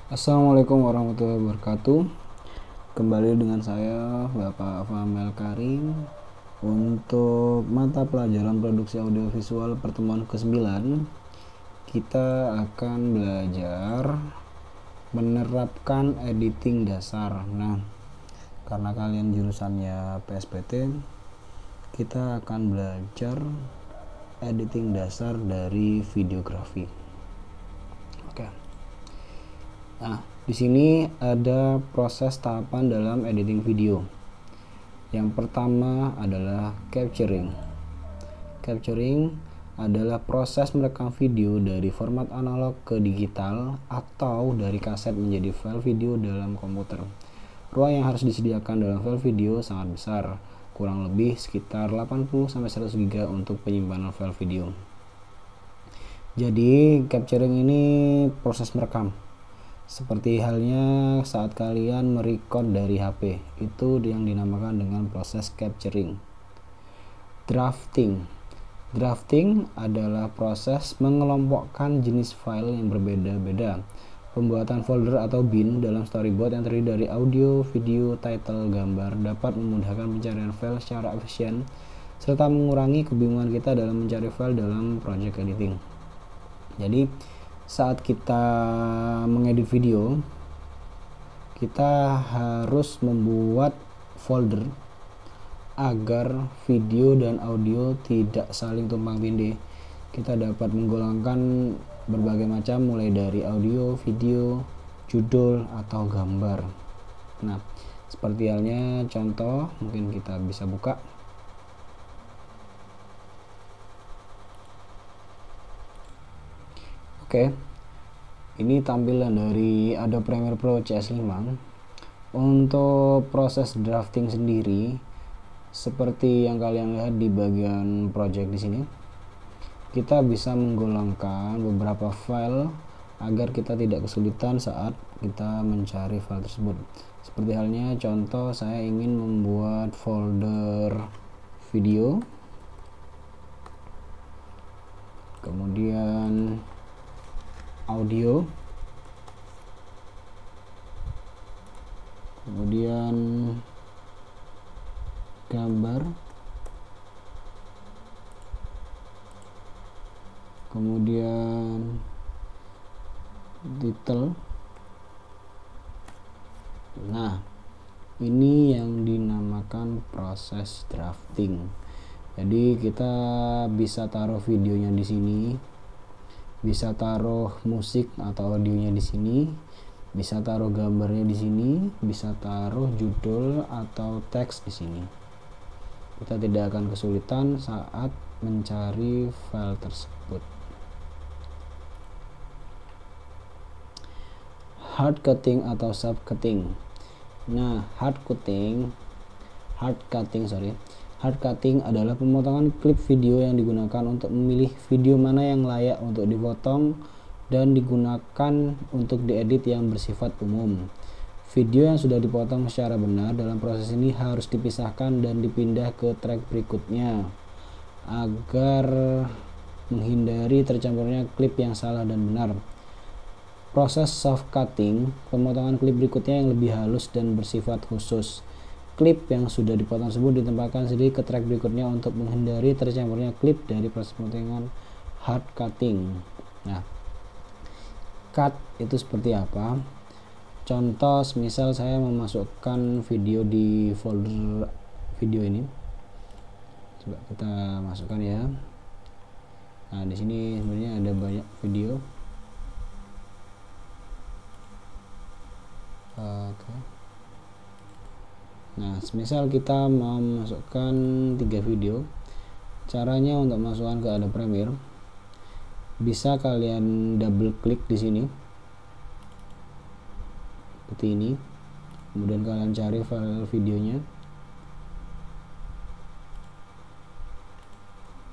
Assalamualaikum warahmatullahi wabarakatuh. Kembali dengan saya Bapak Fahmel Karim untuk mata pelajaran produksi audiovisual pertemuan ke-9. Kita akan belajar menerapkan editing dasar. Nah, karena kalian jurusannya PSPT, kita akan belajar editing dasar dari videografi. Oke. Nah, di sini ada proses tahapan dalam editing video. Yang pertama adalah capturing. Capturing adalah proses merekam video dari format analog ke digital atau dari kaset menjadi file video dalam komputer. Ruang yang harus disediakan dalam file video sangat besar, kurang lebih sekitar 80-100 GB untuk penyimpanan file video. Jadi, capturing ini proses merekam. Seperti halnya saat kalian merecord dari HP, itu yang dinamakan dengan proses capturing. Drafting. Drafting adalah proses mengelompokkan jenis file yang berbeda-beda. Pembuatan folder atau bin dalam storyboard yang terdiri dari audio, video, title, gambar dapat memudahkan pencarian file secara efisien serta mengurangi kebingungan kita dalam mencari file dalam project editing. Jadi, saat kita mengedit video, kita harus membuat folder agar video dan audio tidak saling tumpang tindih. Kita dapat menggolongkan berbagai macam mulai dari audio, video, judul, atau gambar. Nah, seperti halnya contoh, mungkin kita bisa buka. Oke, ini tampilan dari Adobe Premiere Pro CS5. Untuk proses drafting sendiri, seperti yang kalian lihat di bagian project di sini, kita bisa menggolongkan beberapa file agar kita tidak kesulitan saat kita mencari file tersebut. Seperti halnya contoh, saya ingin membuat folder video, kemudian audio, kemudian gambar, kemudian title. Nah, ini yang dinamakan proses drafting. Jadi kita bisa taruh videonya di sini, bisa taruh musik atau audionya di sini, bisa taruh gambarnya di sini, bisa taruh judul atau teks di sini. Kita tidak akan kesulitan saat mencari file tersebut. Hard cutting atau soft cutting. Nah, hard cutting adalah pemotongan klip video yang digunakan untuk memilih video mana yang layak untuk dipotong dan digunakan untuk diedit yang bersifat umum. Video yang sudah dipotong secara benar dalam proses ini harus dipisahkan dan dipindah ke track berikutnya agar menghindari tercampurnya klip yang salah dan benar. Proses soft cutting, pemotongan klip berikutnya yang lebih halus dan bersifat khusus. Klip yang sudah dipotong tersebut ditempatkan sendiri ke track berikutnya untuk menghindari tercampurnya klip dari proses pemotongan hard cutting. Nah, cut itu seperti apa? Contoh, misal saya memasukkan video di folder video ini. Coba kita masukkan ya. Nah, di sini sebenarnya ada banyak video. Oke. Nah, misal kita mau masukkan 3 video, caranya untuk masukkan ke Adobe Premiere, bisa kalian double klik di sini, seperti ini, kemudian kalian cari file videonya,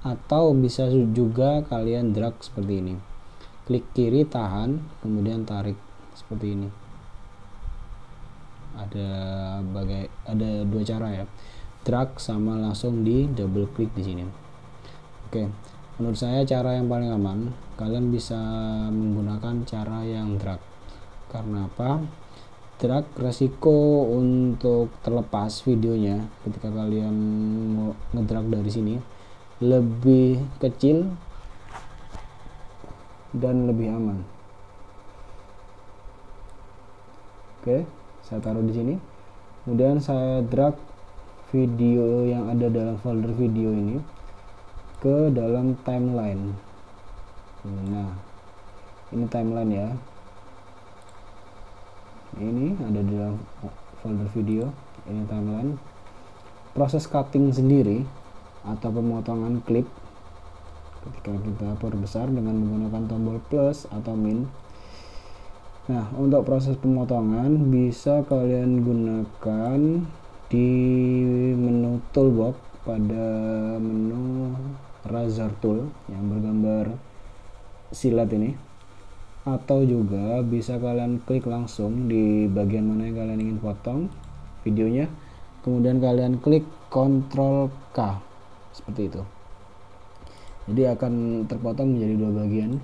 atau bisa juga kalian drag seperti ini, klik kiri, tahan, kemudian tarik seperti ini. Ada dua cara ya, drag sama langsung di double klik di sini. Oke, Menurut saya cara yang paling aman, kalian bisa menggunakan cara yang drag. Karena apa? Drag, resiko untuk terlepas videonya ketika kalian mau ngedrag dari sini lebih kecil dan lebih aman. Oke, saya taruh di sini. Kemudian saya drag video yang ada dalam folder video ini ke dalam timeline. Nah, ini timeline ya. Ini ada di dalam folder video, ini timeline. Proses cutting sendiri atau pemotongan klip ketika kita perbesar dengan menggunakan tombol plus atau min. Nah, untuk proses pemotongan bisa kalian gunakan di menu toolbox pada menu razor tool yang bergambar silet ini, atau juga bisa kalian klik langsung di bagian mana yang kalian ingin potong videonya, kemudian kalian klik Ctrl K seperti itu, jadi akan terpotong menjadi dua bagian.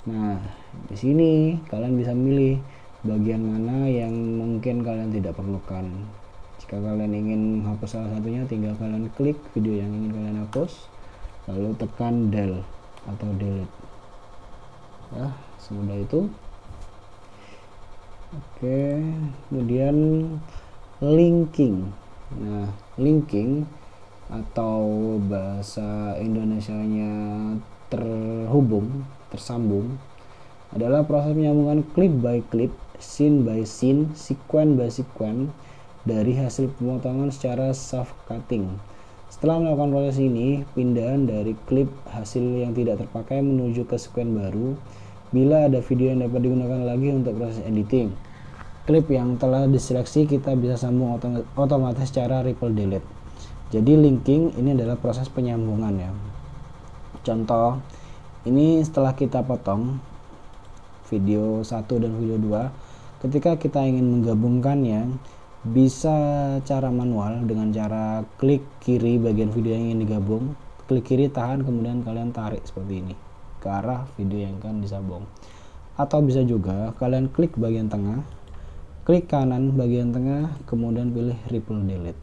Nah, di sini kalian bisa milih bagian mana yang mungkin kalian tidak perlukan. Jika kalian ingin hapus salah satunya, tinggal kalian klik video yang ingin kalian hapus, lalu tekan del atau delete. Ya, semudah itu. Oke, kemudian linking. Nah, linking atau bahasa Indonesianya terhubung, tersambung, adalah proses menyambungkan clip by clip, scene by scene, sequence by sequence dari hasil pemotongan secara soft cutting. Setelah melakukan proses ini, pindahan dari klip hasil yang tidak terpakai menuju ke sequence baru. Bila ada video yang dapat digunakan lagi untuk proses editing, klip yang telah diseleksi kita bisa sambung otomatis secara ripple delete. Jadi linking ini adalah proses penyambungan ya. Contoh, ini setelah kita potong video 1 dan video 2, ketika kita ingin menggabungkannya, bisa cara manual dengan cara klik kiri bagian video yang ingin digabung, klik kiri tahan, kemudian kalian tarik seperti ini ke arah video yang akan disambung. Atau bisa juga kalian klik bagian tengah, klik kanan bagian tengah, kemudian pilih ripple delete.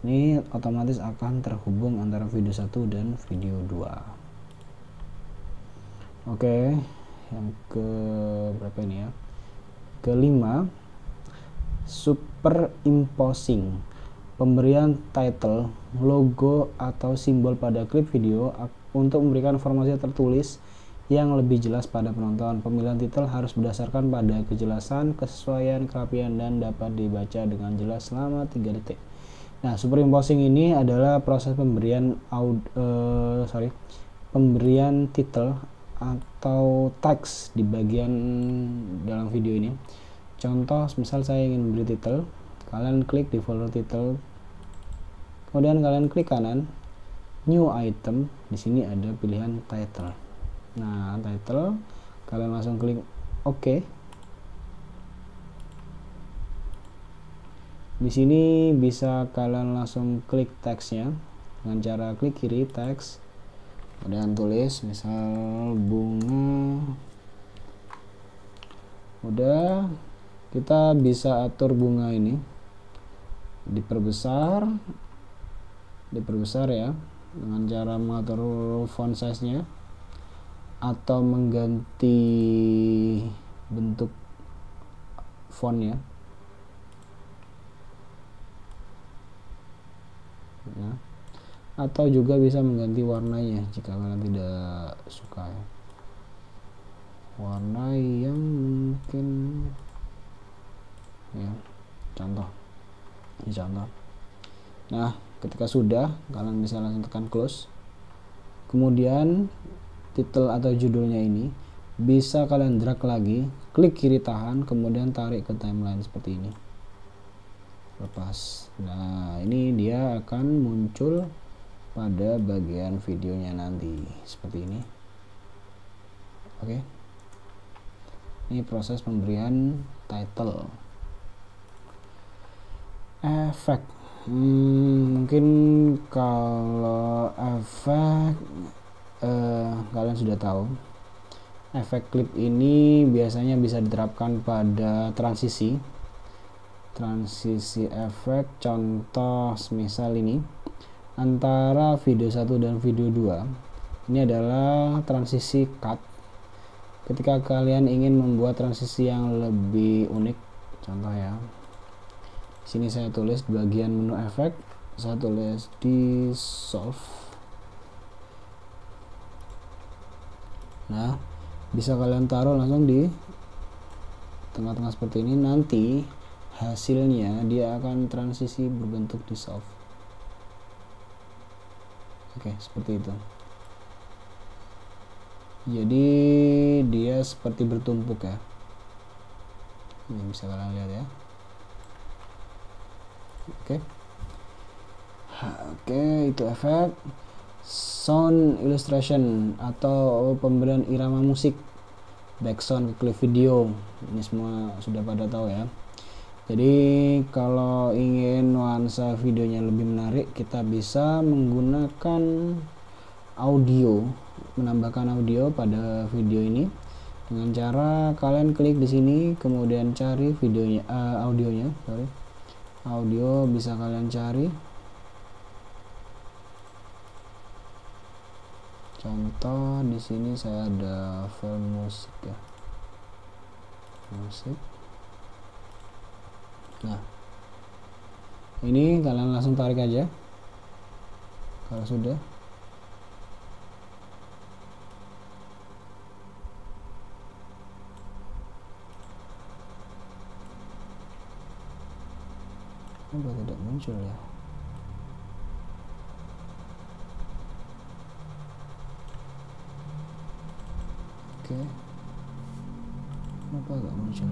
Ini otomatis akan terhubung antara video 1 dan video 2. Oke, yang ke berapa ini ya? Kelima, superimposing. Pemberian title, logo atau simbol pada klip video untuk memberikan informasi tertulis yang lebih jelas pada penonton. Pemilihan titel harus berdasarkan pada kejelasan, kesesuaian, kerapian, dan dapat dibaca dengan jelas selama 3 detik. Nah, superimposing ini adalah proses pemberian pemberian titel atau teks di bagian dalam video ini. Contoh, misal saya ingin memberi titel, kalian klik di folder titel, kemudian kalian klik kanan, new item, di sini ada pilihan title. Nah, title, kalian langsung klik OK. Di sini bisa kalian langsung klik teksnya dengan cara klik kiri teks, kemudian tulis misal bunga. Udah, kita bisa atur bunga ini diperbesar ya dengan cara mengatur font size nya atau mengganti bentuk fontnya. Nah, atau juga bisa mengganti warnanya jika kalian tidak suka ya. Warna yang mungkin ya, contoh ini contoh. Nah, ketika sudah, kalian bisa langsung tekan close. Kemudian titel atau judulnya ini bisa kalian drag lagi, klik kiri tahan, kemudian tarik ke timeline seperti ini, lepas. Nah, ini dia akan muncul pada bagian videonya nanti seperti ini. Oke, ini proses pemberian title. Efek, mungkin kalau efek kalian sudah tahu. Efek klip ini biasanya bisa diterapkan pada transisi efek. Contoh misal ini antara video 1 dan video 2, ini adalah transisi cut. Ketika kalian ingin membuat transisi yang lebih unik, contoh ya, sini saya tulis di bagian menu efek, saya tulis dissolve. Nah, bisa kalian taruh langsung di tengah-tengah seperti ini. Nanti hasilnya dia akan transisi berbentuk dissolve. Oke, seperti itu. Jadi dia seperti bertumpuk ya. Ini bisa kalian lihat ya. Oke, itu efek. Sound illustration atau pemberian irama musik, background ke klip video. Ini semua sudah pada tahu ya. Jadi kalau ingin nuansa videonya lebih menarik, kita bisa menggunakan audio, menambahkan audio pada video ini dengan cara kalian klik di sini, kemudian cari videonya, audionya, audio bisa kalian cari. Contoh di sini saya ada file musik ya, musik. Nah, ini kalian langsung tarik aja kalau sudah. Kenapa tidak muncul ya? Oke, kenapa gak muncul?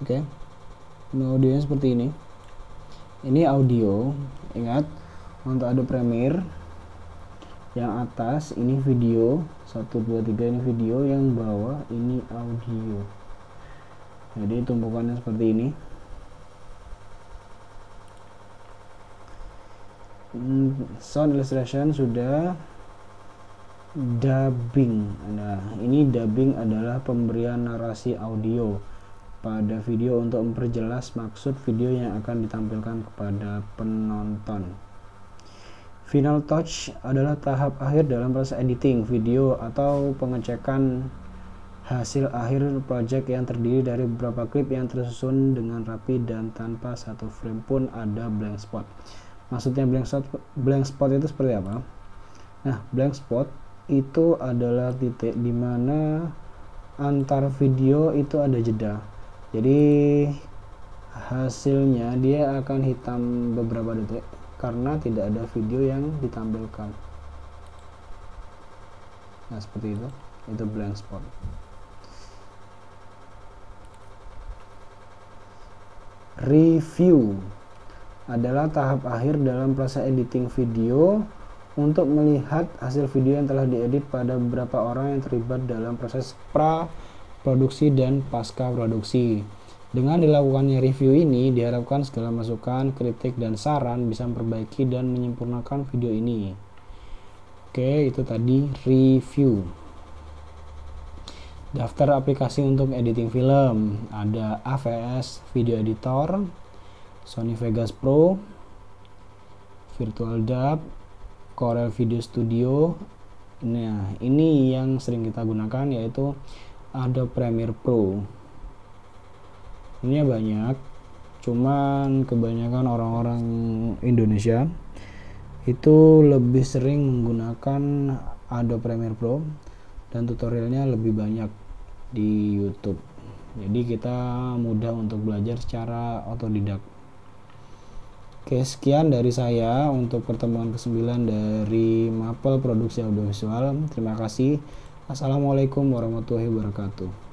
Oke, audionya seperti ini. Ini audio, ingat untuk Adobe Premiere yang atas ini video 1, 2, 3 ini video, yang bawah ini audio. Jadi tumpukannya seperti ini. Sound illustration sudah. Dubbing. Nah, ini dubbing adalah pemberian narasi audio pada video untuk memperjelas maksud video yang akan ditampilkan kepada penonton. Final touch adalah tahap akhir dalam proses editing video atau pengecekan hasil akhir project yang terdiri dari beberapa klip yang tersusun dengan rapi dan tanpa satu frame pun ada blank spot. Maksudnya blank spot itu seperti apa? Nah, blank spot itu adalah titik di mana antar video itu ada jeda. Jadi hasilnya dia akan hitam beberapa detik karena tidak ada video yang ditampilkan. Nah, seperti itu blank spot. Review adalah tahap akhir dalam proses editing video untuk melihat hasil video yang telah diedit pada beberapa orang yang terlibat dalam proses produksi dan pasca produksi. Dengan dilakukannya review ini diharapkan segala masukan, kritik, dan saran bisa memperbaiki dan menyempurnakan video ini. Oke, itu tadi review. Daftar aplikasi untuk editing film, ada AVS Video Editor, Sony Vegas Pro, Virtual Dub, Corel Video Studio. Nah, ini yang sering kita gunakan yaitu Adobe Premiere Pro. Ini banyak, cuman kebanyakan orang-orang Indonesia itu lebih sering menggunakan Adobe Premiere Pro dan tutorialnya lebih banyak di YouTube. Jadi kita mudah untuk belajar secara otodidak. Oke, sekian dari saya untuk pertemuan ke-9 dari Mapel Produksi Audiovisual. Terima kasih. Assalamualaikum warahmatullahi wabarakatuh.